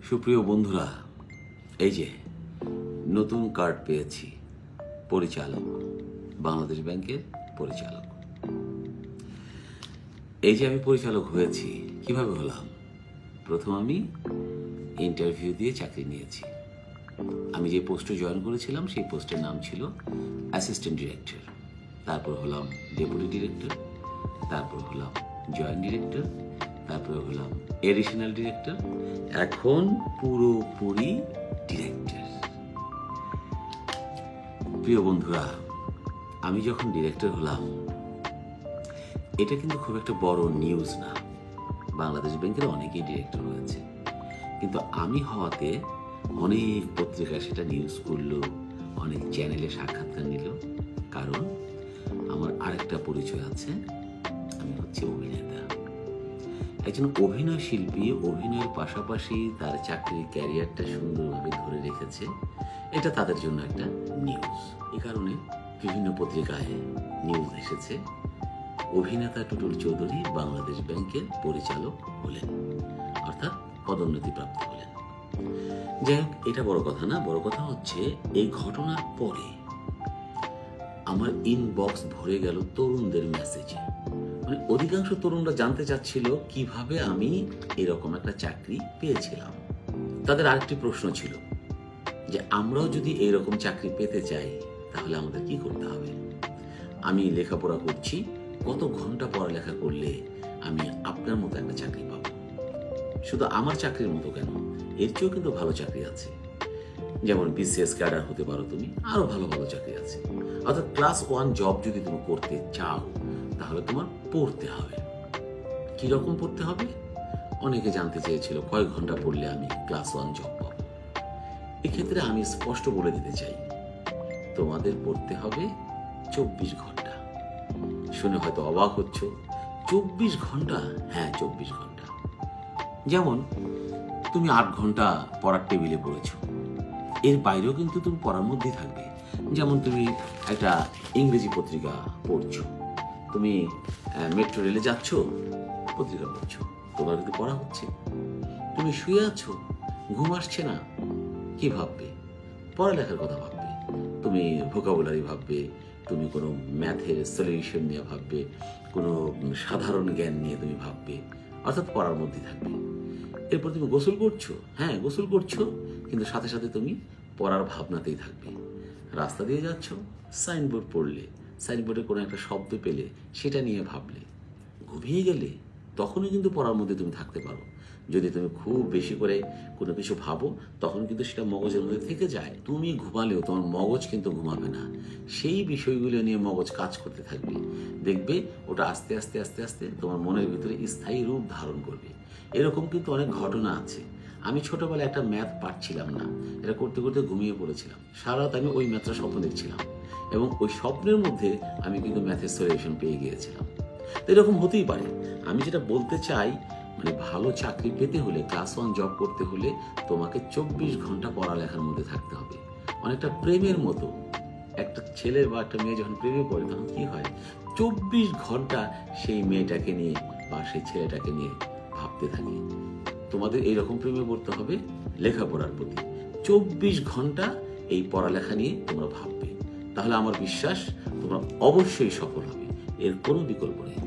সুপ্রিয় বন্ধুরা, এই যে নতুন কার্ড পেয়েছি, পরিচালক, বাংলাদেশ ব্যাংকের পরিচালক। এই যে আমি পরিচালক হয়েছি, কিভাবে হলাম? প্রথম আমি ইন্টারভিউ দিয়ে চাকরি নিয়েছি। আমি যে পোস্টে জয়েন করেছিলাম সেই পোস্টের নাম ছিল অ্যাসিস্ট্যান্ট ডিরেক্টর। তারপর হলাম ডেপুটি ডিরেক্টর, তারপর হলাম জয়েন্ট ডিরেক্টর, তারপরে হলাম এডিশনাল ডিরেক্টর, এখন পুরোপুরি ডিরেক্টর। প্রিয় বন্ধুরা, আমি যখন ডিরেক্টর হলাম, এটা কিন্তু খুব একটা বড় নিউজ না। বাংলাদেশ ব্যাংকের অনেকেই ডিরেক্টর হয়েছে, কিন্তু আমি হওয়াতে অনেক পত্রিকা সেটা নিউজ করলো, অনেক চ্যানেলে সাক্ষাৎকার নিল। কারণ আমার আরেকটা পরিচয় আছে, আমি হচ্ছে অভিনেতা। একজন অভিনয় শিল্পী অভিনয়ের পাশাপাশি তার চাকরির ক্যারিয়ারটা সুন্দরভাবে ধরে রেখেছে, এটা তাদের জন্য একটা নিউজ। এই কারণে বিভিন্ন পত্রিকায় নিউজ এসেছে, অভিনেতা টুটুল চৌধুরী বাংলাদেশ ব্যাংকের পরিচালক হলেন, অর্থাৎ পদোন্নতিপ্রাপ্ত হলেন। যাই হোক, এটা বড় কথা না। বড় কথা হচ্ছে এই ঘটনার পরে আমার ইনবক্স ভরে গেল তরুণদের মেসেজে। মানে অধিকাংশ তরুণরা জানতে চাচ্ছিল কিভাবে আমি এরকম একটা চাকরি পেয়েছিলাম। তাদের আরেকটি প্রশ্ন ছিল যে আমরাও যদি এইরকম চাকরি পেতে চাই তাহলে আমাদের কি করতে হবে। আমি লেখাপড়া করছি, কত ঘন্টা পড়ালেখা করলে আমি আপনার মতো একটা চাকরি পাবো? শুধু আমার চাকরির মতো কেন, এর চেয়েও কিন্তু ভালো চাকরি আছে। যেমন বিসিএস ক্যাডার হতে পারো তুমি, আরো ভালো ভালো চাকরি আছে। অর্থাৎ ক্লাস 1 জব যদি তুমি করতে চাও তাহলে তোমার পড়তে হবে। কিরকম পড়তে হবে? অনেকে জানতে চেয়েছিল কয়েক ঘন্টা পড়লে আমি ক্লাস 1 জব পাবো। এক্ষেত্রে আমি স্পষ্ট বলে দিতে চাই, তোমাদের পড়তে হবে 24 ঘন্টা। শুনে হয়তো অবাক হচ্ছ, 24 ঘন্টা? হ্যাঁ, 24 ঘন্টা। যেমন তুমি 8 ঘন্টা পড়ার টেবিলে পড়েছো, এর বাইরেও কিন্তু তুমি পড়ার মধ্যেই থাকবে। যেমন তুমি একটা ইংরেজি পত্রিকা পড়ছো, তুমি মেট্রো রেলে যাচ্ছ, পত্রিকা পড়ছো, তোমার কিন্তু পড়া হচ্ছে। তুমি শুয়ে আছো, ঘুম আসছে না, কি ভাববে? পড়ালেখার কথা ভাববে। তুমি ভোকাবুলারি ভাববে, তুমি কোনো ম্যাথের সলিউশন নিয়ে ভাববে, কোনো সাধারণ জ্ঞান নিয়ে তুমি ভাববে, অর্থাৎ পড়ার মধ্যে থাকবে। এরপর তুমি গোসল করছো, হ্যাঁ গোসল করছো, কিন্তু সাথে সাথে তুমি পড়ার ভাবনাতেই থাকবে। রাস্তা দিয়ে যাচ্ছ, সাইনবোর্ড পড়লে, সাইনবোর্ডে কোনো একটা শব্দ পেলে সেটা নিয়ে ভাবলে। ঘুমিয়ে গেলে তখনও কিন্তু পড়ার মধ্যে তুমি থাকতে পারো। যদি তুমি খুব বেশি করে কোনো কিছু ভাবো তখন কিন্তু সেটা মগজের মধ্যে থেকে যায়। তুমি ঘুমালেও তোমার মগজ কিন্তু ঘুমাবে না, সেই বিষয়গুলো নিয়ে মগজ কাজ করতে থাকবে। দেখবে ওটা আস্তে আস্তে আস্তে আস্তে তোমার মনের ভিতরে স্থায়ী রূপ ধারণ করবে। এরকম কিন্তু অনেক ঘটনা আছে। আমি ছোটবেলায় একটা ম্যাথ পারছিলাম না, এটা করতে করতে ঘুমিয়ে পড়েছিলাম। সারা রাত আমি ওই ম্যাথটা স্বপ্ন দেখছিলাম এবং ওই স্বপ্নের মধ্যে আমি কিন্তু ম্যাথের সলিউশন পেয়ে গিয়েছিলাম। তো এরকম হতেই পারে। আমি যেটা বলতে চাই, মানে ভালো চাকরি পেতে হলে, ক্লাস 1 জব করতে হলে তোমাকে 24 ঘন্টা পড়ালেখার মধ্যে থাকতে হবে। অনেকটা প্রেমের মতো, একটা ছেলে বা একটা মেয়ে যখন প্রেমে পড়ে তখন কি হয়, 24 ঘন্টা সেই মেয়েটাকে নিয়ে বা সেই ছেলেটাকে নিয়ে ভাবতে থাকি। তোমাদের এইরকম প্রেমে পড়তে হবে লেখাপড়ার প্রতি। 24 ঘন্টা এই পড়ালেখা নিয়ে তোমরা ভাববে, তাহলে আমার বিশ্বাস তোমরা অবশ্যই সফল হবে, এর কোনো বিকল্প নেই।